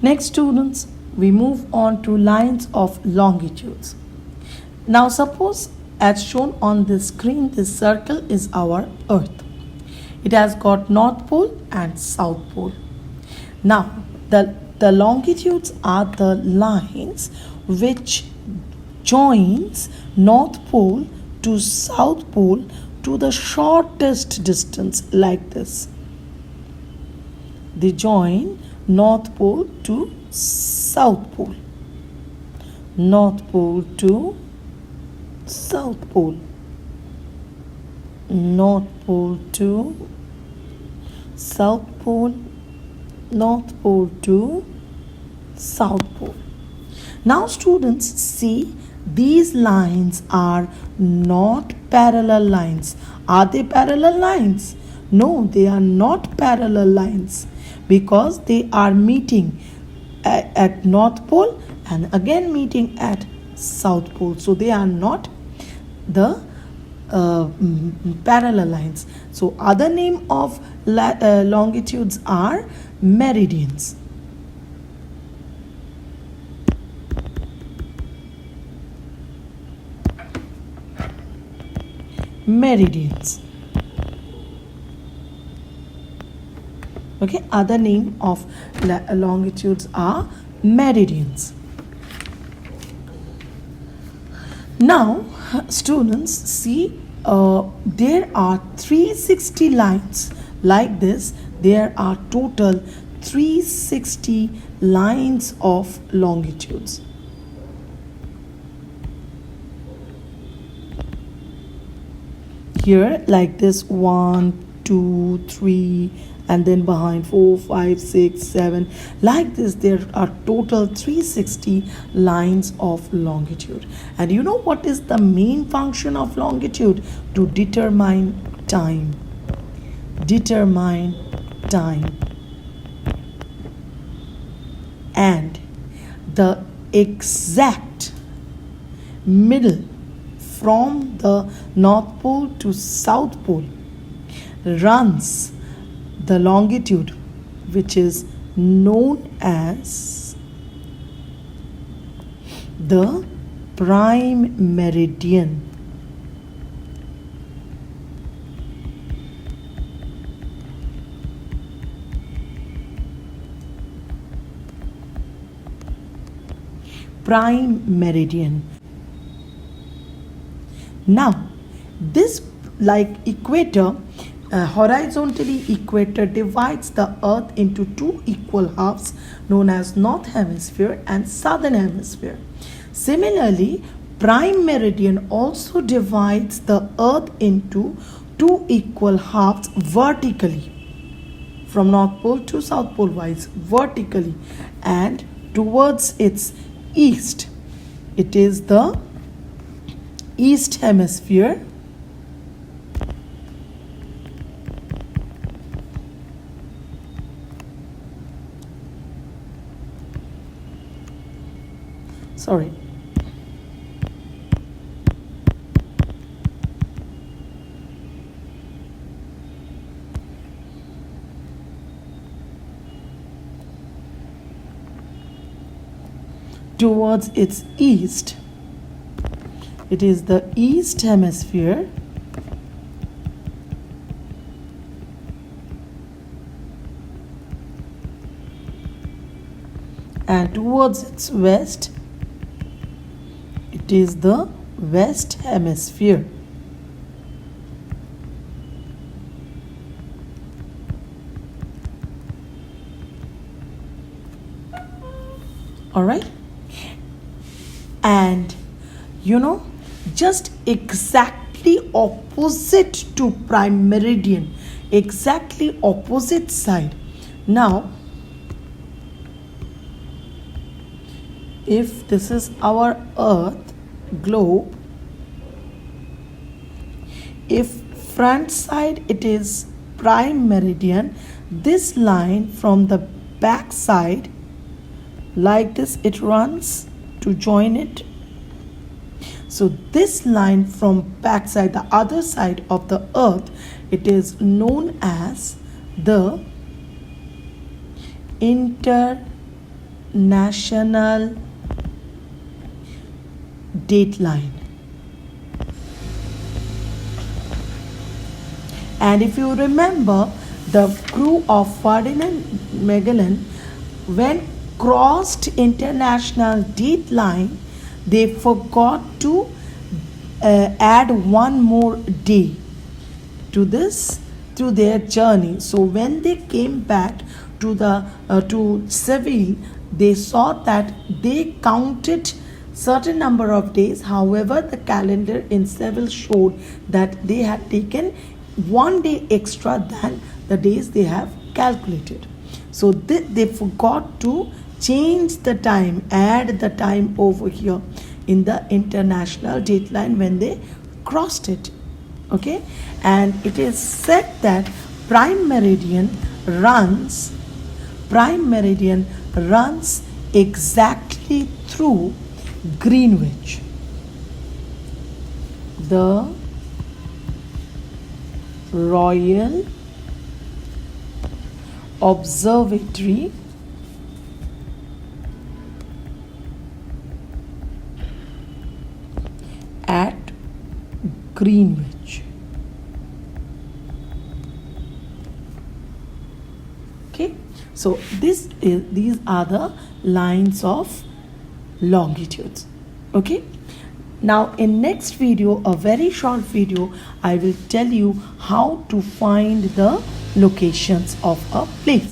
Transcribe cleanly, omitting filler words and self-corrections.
Next, students, we move on to lines of longitudes. Now, suppose as shown on this screen, this circle is our Earth. It has got North Pole and South Pole. Now, the longitudes are the lines which joins North Pole to South Pole to the shortest distance, like this. They join North Pole to South Pole. North Pole to South Pole. North Pole to South Pole. North Pole to South Pole. Now, students, see, these lines are not parallel lines. Are they parallel lines? No, they are not parallel lines, because they are meeting at North Pole and again meeting at South Pole. So they are not the parallel lines. So other name of longitudes are meridians. Meridians. Okay, other name of longitudes are meridians. Now, students, see, there are 360 lines like this. There are total 360 lines of longitudes. Here, like this, 1, 2, 3, and then behind 4, 5, 6, 7. Like this, there are total 360 lines of longitude. And you know what is the main function of longitude? To determine time. Determine time. And the exact middle from the North Pole to South Pole runs the longitude, which is known as the prime meridian. Prime meridian. Now, this, like equator, horizontally equator divides the earth into two equal halves known as north hemisphere and southern hemisphere. Similarly, prime meridian also divides the earth into two equal halves vertically, from north pole to south pole wise, vertically, and towards its east. It is the east hemisphere. Sorry. Towards its east. It is the east hemisphere. And towards its west, it is the west hemisphere. All right. And you know, just exactly opposite to prime meridian, exactly opposite side. Now, if this is our earth globe, if front side it is prime meridian, this line from the back side, like this, it runs to join it. So this line from back side, the other side of the earth, it is known as the intermediate international dateline. And if you remember, the crew of Ferdinand Magellan, when crossed international dateline, they forgot to add one more day to this to their journey. So when they came back to the to Seville, they saw that they counted certain number of days. However, the calendar in Seville showed that they had taken one day extra than the days they have calculated. So they forgot to change the time, add the time over here in the international dateline when they crossed it. Okay, and it is said that prime meridian runs exactly through Greenwich. The Royal Observatory at Greenwich. Okay, so these are the lines of longitudes. Okay, now in next video, a very short video, I will tell you how to find the locations of a place.